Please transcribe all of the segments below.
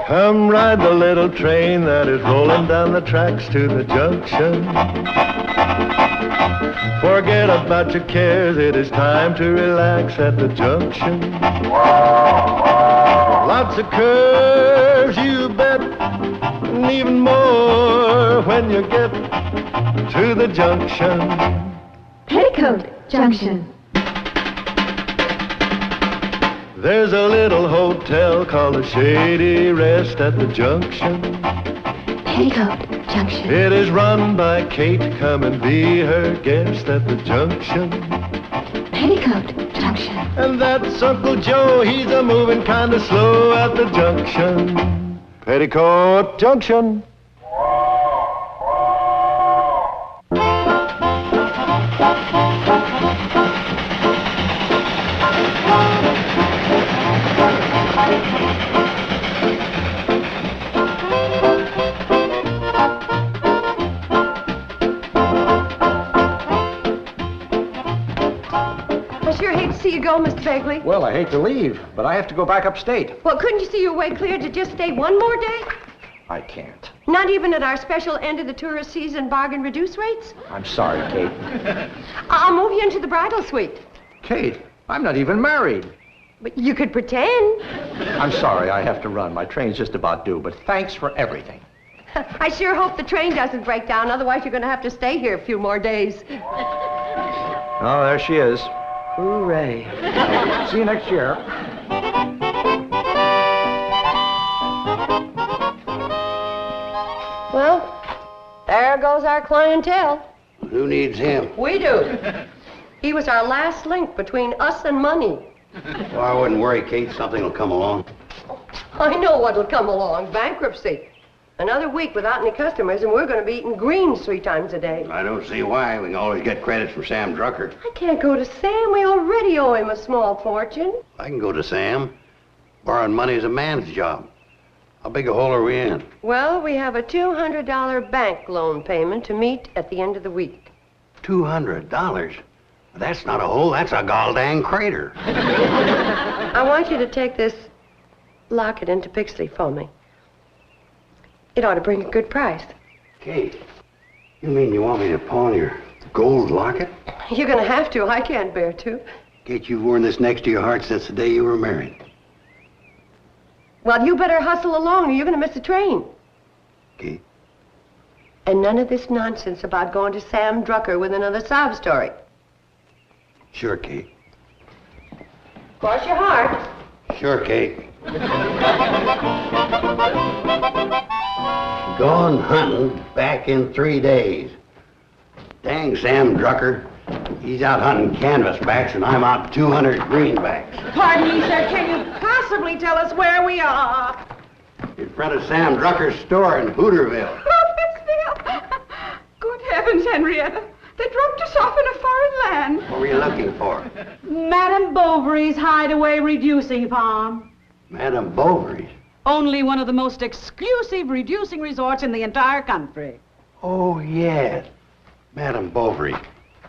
Come ride the little train that is rolling down the tracks to the junction. Forget about your cares, it is time to relax at the junction. Lots of curves, you bet, and even more when you get to the junction. Petticoat Junction. There's a little hotel called the Shady Rest at the junction. Petticoat Junction. It is run by Kate. Come and be her guest at the junction. Petticoat Junction. And that's Uncle Joe. He's a moving kind of slow at the junction. Petticoat Junction. See you go, Mr. Begley. Well, I hate to leave, but I have to go back upstate. Well, couldn't you see your way clear to just stay one more day? I can't. Not even at our special end of the tourist season bargain reduce rates? I'm sorry, Kate. I'll move you into the bridal suite. Kate, I'm not even married. But you could pretend. I'm sorry, I have to run. My train's just about due, but thanks for everything. I sure hope the train doesn't break down, otherwise you're going to have to stay here a few more days. Oh, there she is. Hooray. See you next year. Well, there goes our clientele. Who needs him? We do. He was our last link between us and money. Well, I wouldn't worry, Kate. Something will come along. I know what'll come along. Bankruptcy. Another week without any customers, and we're going to be eating greens 3 times a day. I don't see why. We can always get credits from Sam Drucker. I can't go to Sam. We already owe him a small fortune. I can go to Sam. Borrowing money is a man's job. How big a hole are we in? Well, we have a $200 bank loan payment to meet at the end of the week. $200? That's not a hole. That's a goddamn crater. I want you to take this locket into Pixley for me. It ought to bring a good price. Kate, you mean you want me to pawn your gold locket? You're going to have to. I can't bear to. Kate, you've worn this next to your heart since the day you were married. Well, you better hustle along or you're going to miss the train. Kate? And none of this nonsense about going to Sam Drucker with another sob story. Sure, Kate. Cross your heart. Sure, Kate. Gone hunting back in 3 days. Dang Sam Drucker. He's out hunting canvasbacks and I'm out 200 greenbacks. Pardon me, sir. Can you possibly tell us where we are? In front of Sam Drucker's store in Hooterville. Hooterville? Good heavens, Henrietta. They dropped us off in a foreign land. What were you looking for? Madame Bovary's Hideaway Reducing Farm. Madame Bovary's? Only one of the most exclusive reducing resorts in the entire country. Oh, yes. Madame Bovary.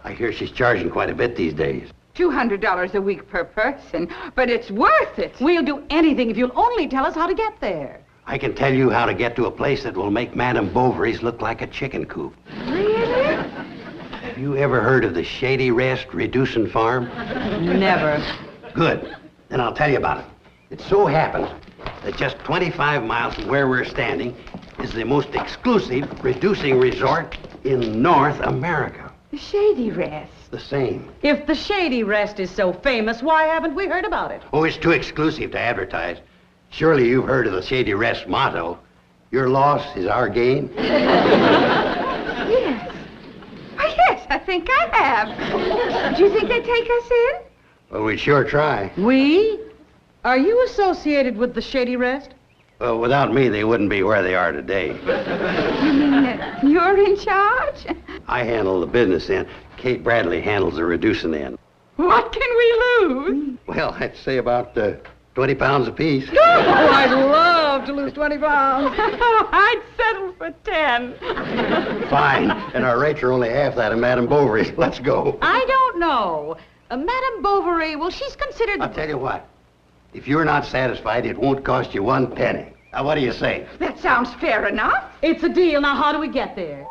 I hear she's charging quite a bit these days. $200 a week per person, but it's worth it. We'll do anything if you'll only tell us how to get there. I can tell you how to get to a place that will make Madame Bovary's look like a chicken coop. Really? Have you ever heard of the Shady Rest Reducing Farm? Never. Good. Then I'll tell you about it. It so happens that just 25 miles from where we're standing is the most exclusive reducing resort in North America. The Shady Rest. The same. If the Shady Rest is so famous, why haven't we heard about it? Oh, it's too exclusive to advertise. Surely you've heard of the Shady Rest motto, your loss is our gain. Yes. Oh, yes, I think I have. Do you think they'd take us in? Well, we'd sure try. We? Are you associated with the Shady Rest? Well, without me, they wouldn't be where they are today. You mean you're in charge? I handle the business end. Kate Bradley handles the reducing end. What can we lose? Well, I'd say about 20 pounds apiece. Oh, I'd love to lose 20 pounds. Oh, I'd settle for 10. Fine. And our rates are only half that of Madame Bovary's. Let's go. I don't know. Madame Bovary, well, she's considered... I'll tell you what. If you're not satisfied, it won't cost you 1 penny. Now, what do you say? That sounds fair enough. It's a deal. Now, how do we get there?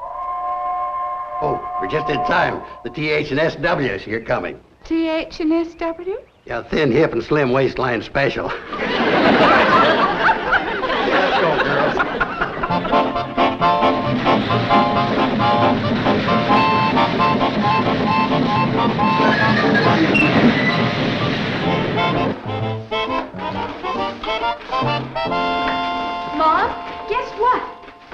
Oh, we're just in time. The TH&SW is here coming. TH&SW? Yeah, thin, hip, and slim waistline special. Let's go, girls. Mom, guess what?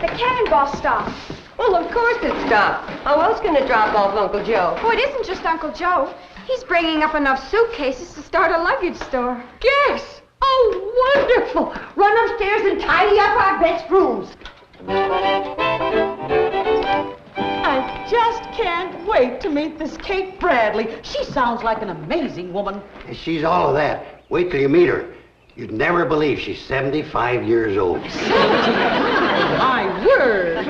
The cannonball stopped. Well, of course it stopped. How else can it drop off Uncle Joe? Oh, it isn't just Uncle Joe. He's bringing up enough suitcases to start a luggage store. Guess! Oh, wonderful! Run upstairs and tidy up our best rooms. I just can't wait to meet this Kate Bradley. She sounds like an amazing woman. She's all of that. Wait till you meet her. You'd never believe she's 75 years old. My word.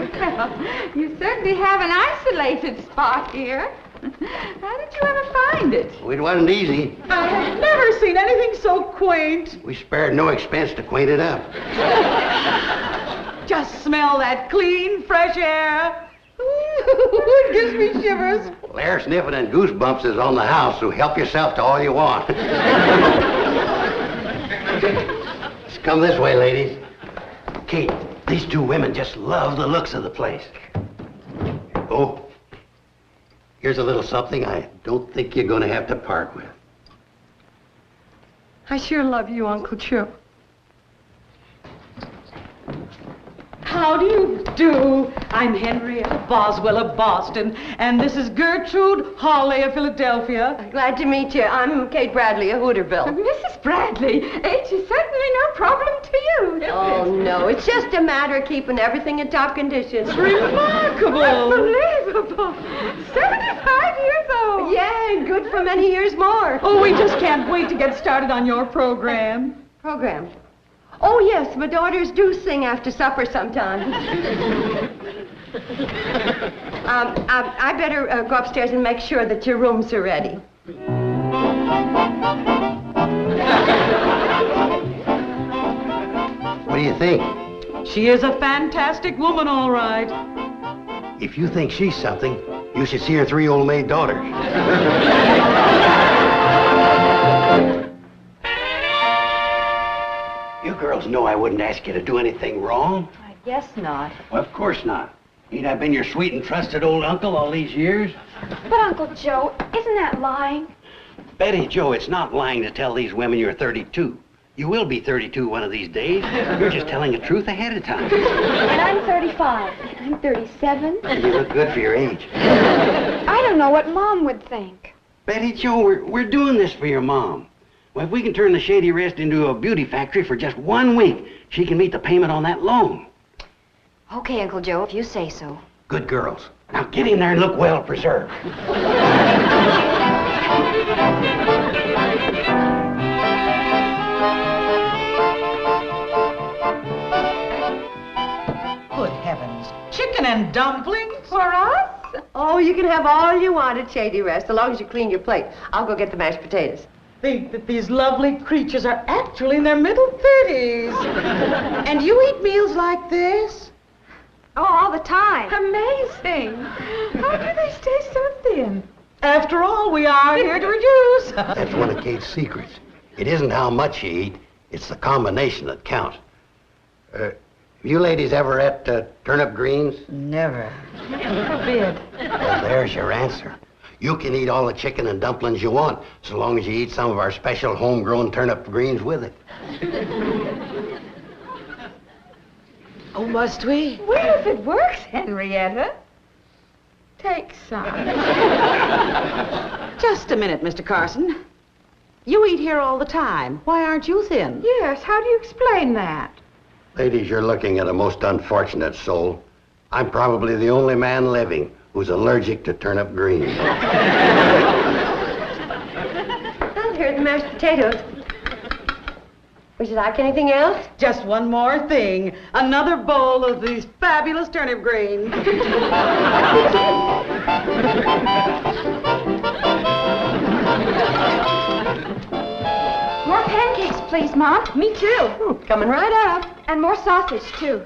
You certainly have an isolated spot here. How did you ever find it? Well, it wasn't easy. I have never seen anything so quaint. We spared no expense to clean it up. Just smell that clean, fresh air. It gives me shivers. Well, air sniffing and goosebumps is on the house, so help yourself to all you want. Let's come this way, ladies. Kate, these two women just love the looks of the place. Oh, here's a little something I don't think you're going to have to part with. I sure love you, Uncle Joe. How do you do? I'm Henrietta Boswell of Boston, and this is Gertrude Hawley of Philadelphia. Glad to meet you. I'm Kate Bradley of Hooterville. Mrs. Bradley, age is certainly no problem to you, is Oh, it? no. It's just a matter of keeping everything in top condition. Remarkable. Unbelievable. 75 years old. Yeah, and good for many years more. Oh, we just can't wait to get started on your program. Program. Oh, yes, my daughters do sing after supper sometimes. I better go upstairs and make sure that your rooms are ready. What do you think? She is a fantastic woman, all right. If you think she's something, you should see her three old maid daughters. You girls know I wouldn't ask you to do anything wrong. I guess not. Well, of course not. Ain't I been your sweet and trusted old uncle all these years? But Uncle Joe, isn't that lying? Betty Joe, it's not lying to tell these women you're 32. You will be 32 one of these days. You're just telling the truth ahead of time. And I'm 35. I'm 37. And you look good for your age. I don't know what Mom would think. Betty Joe, we're doing this for your mom. Well, if we can turn the Shady Rest into a beauty factory for just 1 week, she can meet the payment on that loan. Okay, Uncle Joe, if you say so. Good girls. Now get in there and look well preserved. Good heavens. Chicken and dumplings? For us? Oh, you can have all you want at Shady Rest, as long as you clean your plate. I'll go get the mashed potatoes. Think that these lovely creatures are actually in their middle 30s. And you eat meals like this? Oh, all the time. Amazing. How do they stay so thin? After all, we are here to reduce. That's one of Kate's secrets. It isn't how much you eat, it's the combination that counts. Have you ladies ever ate turnip greens? Never. Forbid. Well, there's your answer. You can eat all the chicken and dumplings you want, so long as you eat some of our special homegrown turnip greens with it. Oh, must we? Well, if it works, Henrietta, take some. Just a minute, Mr. Carson. You eat here all the time. Why aren't you thin? Yes, how do you explain that? Ladies, you're looking at a most unfortunate soul. I'm probably the only man living who's allergic to turnip greens. Well, here's the mashed potatoes. Would you like anything else? Just one more thing. Another bowl of these fabulous turnip greens. More pancakes. pancakes, please, Mom. Me too. Coming right up. And more sausage, too.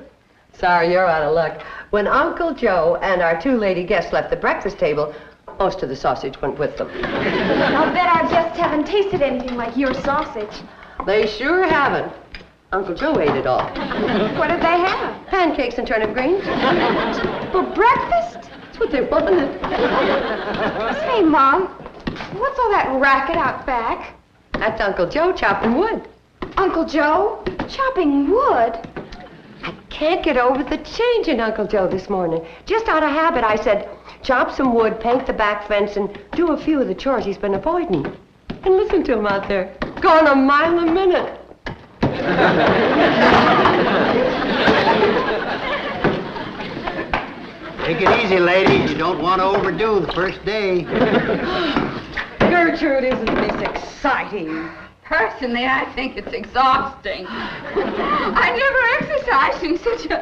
Sorry, you're out of luck. When Uncle Joe and our two lady guests left the breakfast table, most of the sausage went with them. I'll bet our guests haven't tasted anything like your sausage. They sure haven't. Uncle Joe ate it all. What did they have? Pancakes and turnip greens. For breakfast? That's what they wanted. Say, Mom, what's all that racket out back? That's Uncle Joe chopping wood. Uncle Joe? Chopping wood? I can't get over the change in Uncle Joe this morning. Just out of habit, I said, chop some wood, paint the back fence, and do a few of the chores he's been avoiding. And listen to him out there, going a mile a minute. Take it easy, ladies. You don't want to overdo the first day. Gertrude, isn't this exciting? Personally, I think it's exhausting. I never exercised in such a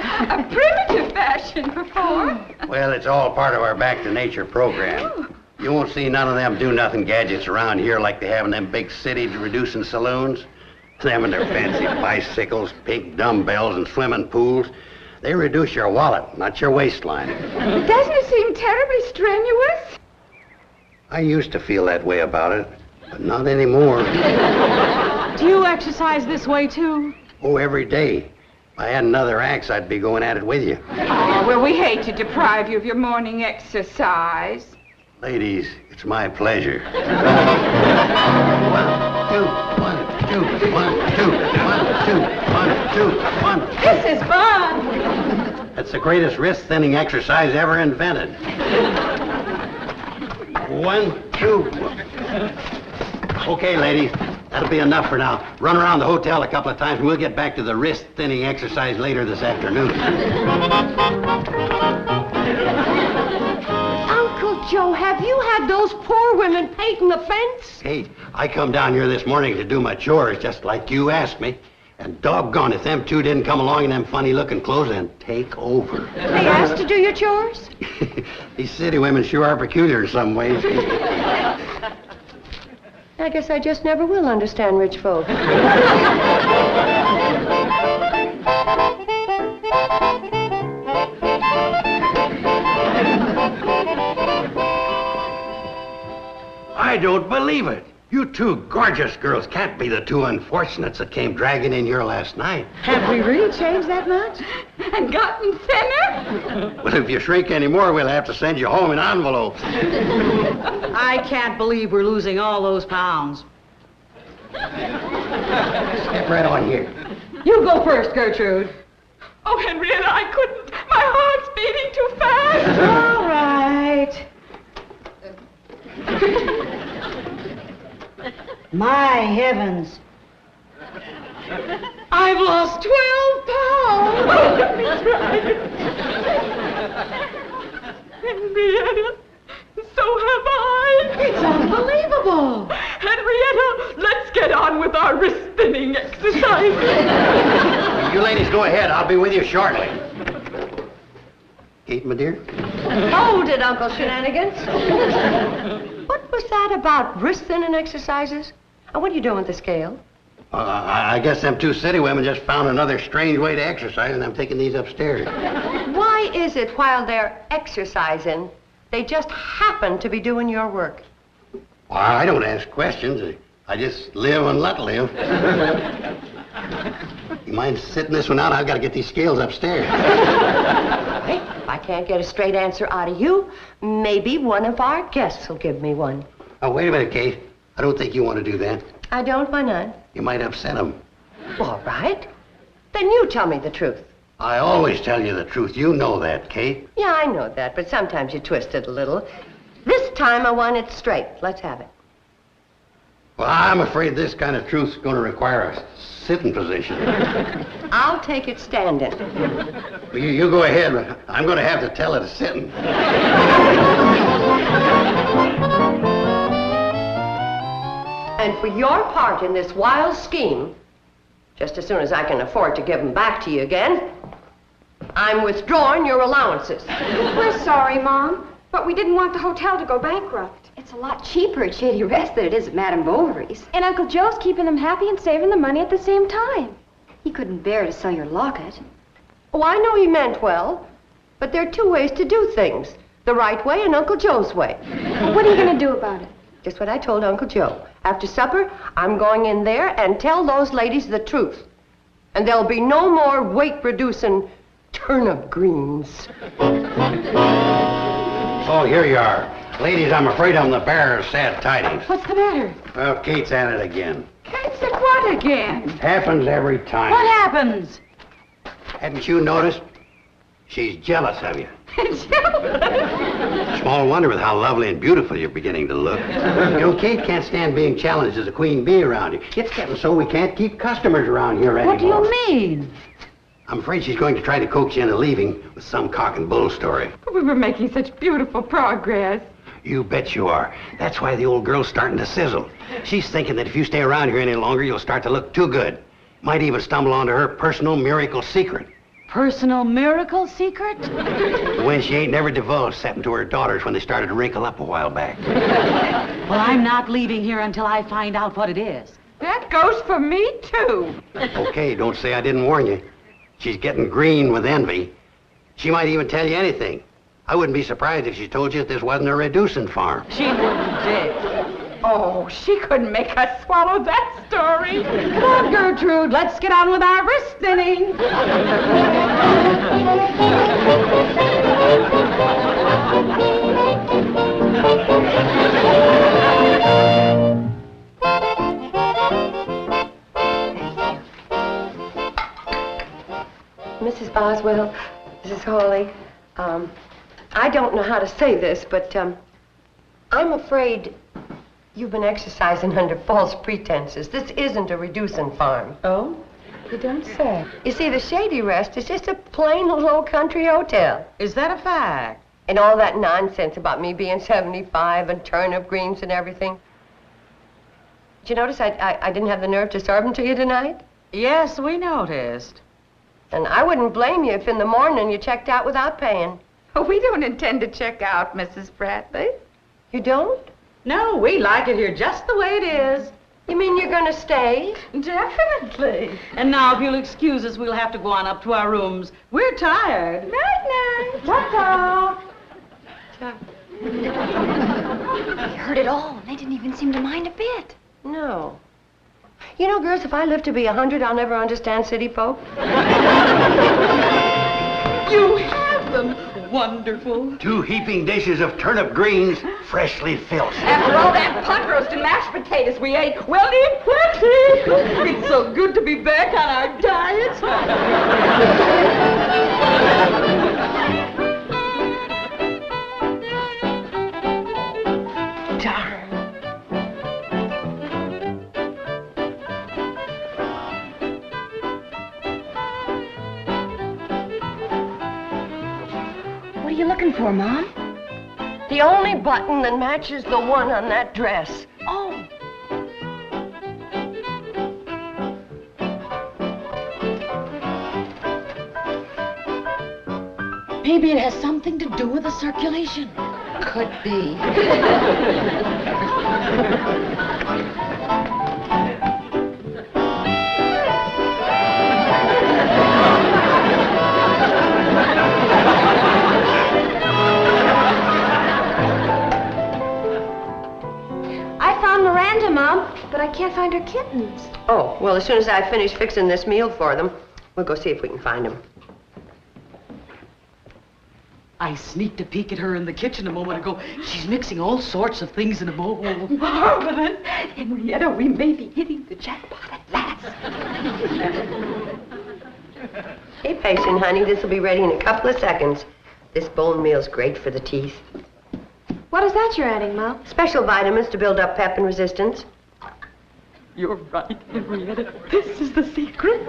primitive fashion before. Well, it's all part of our Back to Nature program. You won't see none of them do-nothing gadgets around here like they have in them big city-reducing saloons. Them and their fancy bicycles, big dumbbells, and swimming pools. They reduce your wallet, not your waistline. Doesn't it seem terribly strenuous? I used to feel that way about it, but not anymore. Do you exercise this way, too? Oh, every day. If I had another axe, I'd be going at it with you. Oh, well, we hate to deprive you of your morning exercise. Ladies, it's my pleasure. 1, 2, 1, 2, 1, 2, 1, 2, 1, 2, 1. This is fun. That's the greatest wrist thinning exercise ever invented. 1, 2. Okay, ladies, that'll be enough for now. Run around the hotel a couple of times, and we'll get back to the wrist thinning exercise later this afternoon. Uncle Joe, have you had those poor women painting the fence? Hey, I come down here this morning to do my chores just like you asked me. And doggone if them two didn't come along in them funny-looking clothes and take over. They asked to do your chores? These city women sure are peculiar in some ways. I guess I just never will understand rich folk. I don't believe it. You two gorgeous girls can't be the two unfortunates that came dragging in here last night. Have we really changed that much? And gotten thinner? Well, if you shrink any more, we'll have to send you home in envelopes. I can't believe we're losing all those pounds. Step right on here. You go first, Gertrude. Oh, Henrietta, I couldn't. My heart's beating too fast. All right. My heavens. I've lost 12 pounds. Henrietta, so have I. It's unbelievable. Henrietta, let's get on with our wrist thinning exercise. You ladies go ahead. I'll be with you shortly. Kate, my dear? Hold it, Uncle Shenanigans. What was that about wrist thinning exercises? And what are you doing with the scale? I guess them two city women just found another strange way to exercise, and I'm taking these upstairs. Why is it while they're exercising, they just happen to be doing your work? Why, I don't ask questions. I just live and let live. You mind sitting this one out? I've got to get these scales upstairs. Hey, if I can't get a straight answer out of you, maybe one of our guests will give me one. Oh, wait a minute, Kate. I don't think you want to do that. I don't, why not? You might upset them. All right. Then you tell me the truth. I always tell you the truth. You know that, Kate. Yeah, I know that, but sometimes you twist it a little. This time I want it straight. Let's have it. Well, I'm afraid this kind of truth's going to require a sitting position. I'll take it standing. Well, you go ahead. I'm going to have to tell it sitting. And for your part in this wild scheme, just as soon as I can afford to give them back to you again, I'm withdrawing your allowances. We're sorry, Mom, but we didn't want the hotel to go bankrupt. It's a lot cheaper at Shady Rest than it is at Madame Bovary's. And Uncle Joe's keeping them happy and saving the money at the same time. He couldn't bear to sell your locket. Oh, I know he meant well. But there are two ways to do things. The right way and Uncle Joe's way. Well, what are you going to do about it? Just what I told Uncle Joe. After supper, I'm going in there and tell those ladies the truth. And there'll be no more weight-reducing turnip greens. Oh, here you are. Ladies, I'm afraid I'm the bearer of sad tidings. What's the matter? Well, Kate's at it again. Kate said what again? Happens every time. What happens? Hadn't you noticed? She's jealous of you. Small wonder with how lovely and beautiful you're beginning to look. You know, Kate can't stand being challenged as a queen bee around here. It's getting so we can't keep customers around here anymore. What do you mean? I'm afraid she's going to try to coax you into leaving with some cock and bull story. But we were making such beautiful progress. You bet you are. That's why the old girl's starting to sizzle. She's thinking that if you stay around here any longer, you'll start to look too good. Might even stumble onto her personal miracle secret. Personal miracle secret? The one she ain't never divulged, except to her daughters when they started to wrinkle up a while back. Well, I'm not leaving here until I find out what it is. That goes for me, too. Okay, don't say I didn't warn you. She's getting green with envy. She might even tell you anything. I wouldn't be surprised if she told you that this wasn't a reducing farm. She wouldn't dare. Oh, she couldn't make us swallow that story. Come on, Gertrude, let's get on with our wrist thinning. Mrs. Boswell, Mrs. Hawley, I don't know how to say this, but I'm afraid you've been exercising under false pretenses. This isn't a reducing farm. Oh? You don't say. You see, the Shady Rest is just a plain little old country hotel. Is that a fact? And all that nonsense about me being 75 and turnip greens and everything. Did you notice I didn't have the nerve to serve them to you tonight? Yes, we noticed. And I wouldn't blame you if in the morning you checked out without paying. Oh, we don't intend to check out, Mrs. Bradley. You don't? No, we like it here just the way it is. You mean you're going to stay? Definitely. And now, if you'll excuse us, we'll have to go on up to our rooms. We're tired. Night-night. Ta-ta. They heard it all, and they didn't even seem to mind a bit. No. You know, girls, if I live to be 100, I'll never understand city folk. You have them. Wonderful. 2 heaping dishes of turnip greens, freshly filched. After all that pot roast and mashed potatoes we ate, we'll need plenty. It's so good to be back on our diet. Darn. What are you looking for, Mom? The only button that matches the one on that dress. Oh. Maybe it has something to do with the circulation. Could be. I found Miranda, Mom, but I can't find her kittens. Oh, well, as soon as I finish fixing this meal for them, we'll go see if we can find them. I sneaked a peek at her in the kitchen a moment ago. She's mixing all sorts of things in a bowl. Marvelous. Henrietta, we may be hitting the jackpot at last. Be patient, honey. This will be ready in a couple of seconds. This bone meal's great for the teeth. What is that you're adding, Mom? Special vitamins to build up pep and resistance. You're right, Henrietta. This is the secret.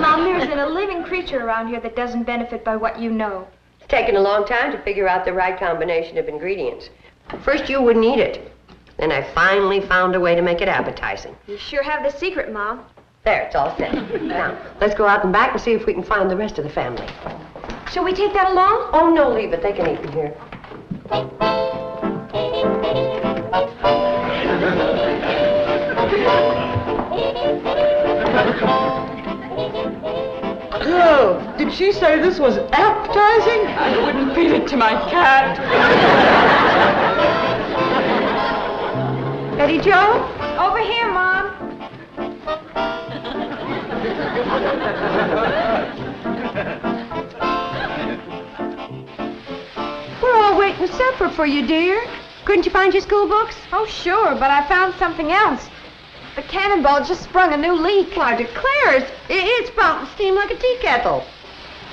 Mom, there isn't a living creature around here that doesn't benefit by what you know. It's taken a long time to figure out the right combination of ingredients. First, you wouldn't eat it. Then I finally found a way to make it appetizing. You sure have the secret, Mom. There, it's all set. Now, let's go out and back and see if we can find the rest of the family. Shall we take that along? Oh, no, leave it. They can eat in here. Oh, did she say this was appetizing? I wouldn't feed it to my cat. Betty Joe? Over here, Mom. We're all waiting supper for you, dear. Couldn't you find your school books? Oh, sure, but I found something else. The cannonball just sprung a new leak. Well, I declare, it's spouting steam like a tea kettle.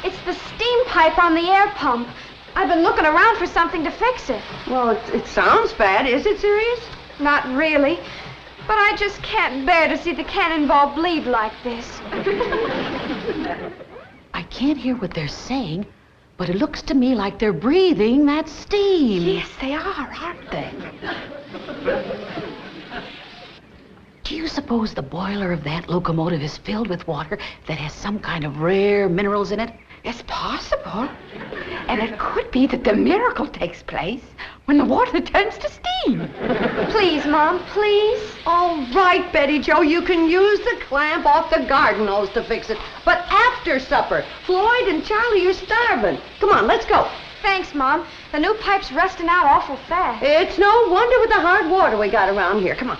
It's the steam pipe on the air pump. I've been looking around for something to fix it. Well, it sounds bad. Is it serious? Not really, but I just can't bear to see the cannonball bleed like this. I can't hear what they're saying, but it looks to me like they're breathing that steam. Yes, they are, aren't they? Do you suppose the boiler of that locomotive is filled with water that has some kind of rare minerals in it? It's possible. And it could be that the miracle takes place when the water turns to steam. Please, Mom, please. All right, Betty Joe, you can use the clamp off the garden hose to fix it. But after supper, Floyd and Charlie, you're starving. Come on, let's go. Thanks, Mom. The new pipe's rusting out awful fast. It's no wonder with the hard water we got around here. Come on.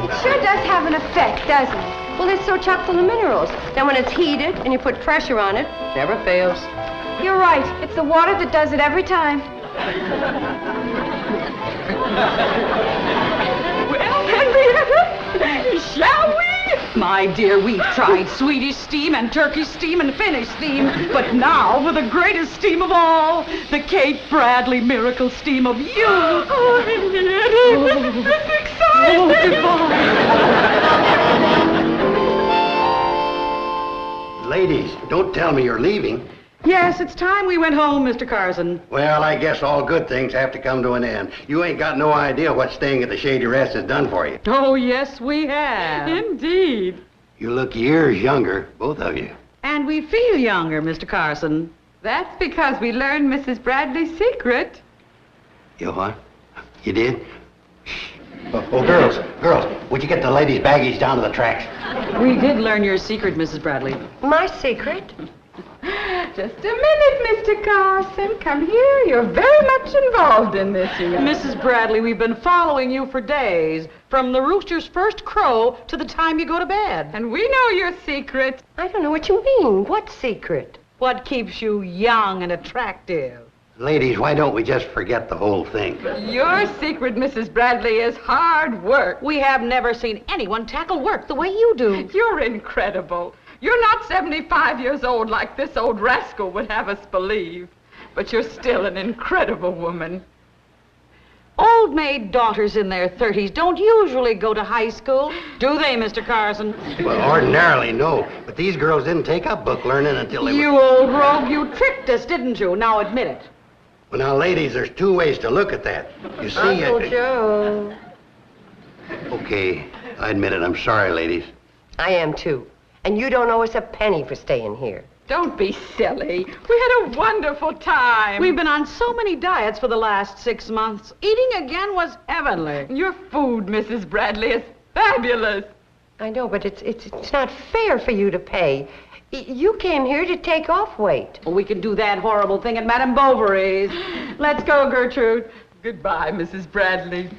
It sure does have an effect, doesn't it? Well, it's so chock full of minerals. Then when it's heated and you put pressure on it, never fails. You're right. It's the water that does it every time. Well, Henrietta, shall we? My dear, we've tried Swedish steam and Turkish steam and Finnish steam, but now for the greatest steam of all, the Kate Bradley miracle steam of you. Oh, Henrietta, this is exciting. Oh, goodbye. Ladies, don't tell me you're leaving. Yes, it's time we went home, Mr. Carson. Well, I guess all good things have to come to an end. You ain't got no idea what staying at the Shady Rest has done for you. Oh, yes, we have. Indeed. You look years younger, both of you. And we feel younger, Mr. Carson. That's because we learned Mrs. Bradley's secret. You what? You did? Oh, girls, would you get the ladies' baggage down to the tracks? We did learn your secret, Mrs. Bradley. My secret? Just a minute, Mr. Carson. Come here. You're very much involved in this, you know. Mrs. Bradley, we've been following you for days, from the rooster's first crow to the time you go to bed. And we know your secret. I don't know what you mean. What secret? What keeps you young and attractive? Ladies, why don't we just forget the whole thing? Your secret, Mrs. Bradley, is hard work. We have never seen anyone tackle work the way you do. You're incredible. You're not 75 years old like this old rascal would have us believe. But you're still an incredible woman. Old maid daughters in their 30s don't usually go to high school, do they, Mr. Carson? Well, ordinarily, no. But these girls didn't take up book learning until they You were... old rogue, you tricked us, didn't you? Now admit it. Well, now, ladies, there's two ways to look at that. You see... Uncle Joe. Okay, I admit it. I'm sorry, ladies. I am, too. And you don't owe us a penny for staying here. Don't be silly. We had a wonderful time. We've been on so many diets for the last 6 months. Eating again was heavenly. Your food, Mrs. Bradley, is fabulous. I know, but it's not fair for you to pay. You came here to take off weight. Well, we can do that horrible thing at Madame Bovary's. Let's go, Gertrude. Goodbye, Mrs. Bradley.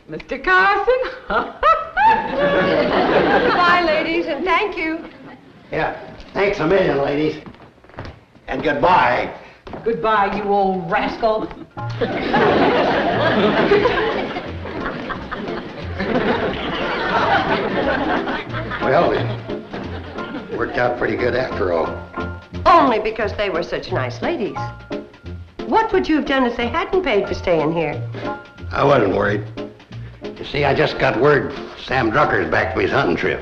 Mr. Carson. Goodbye, ladies, and thank you. Yeah, thanks a million, ladies. And goodbye. Goodbye, you old rascal. Well, it worked out pretty good after all. Only because they were such nice ladies. What would you have done if they hadn't paid for staying here? I wasn't worried. You see, I just got word Sam Drucker's back from his hunting trip.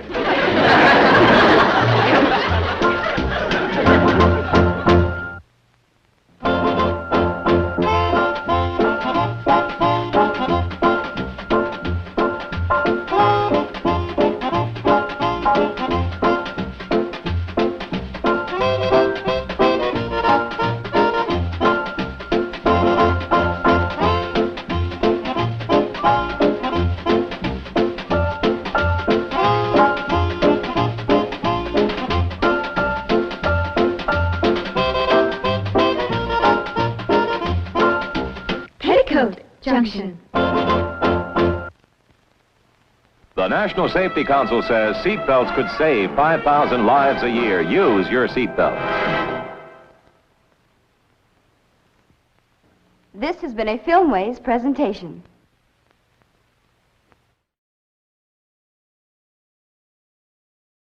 Petticoat, Junction. The National Safety Council says seatbelts could save 5,000 lives a year. Use your seatbelt. This has been a Filmways presentation.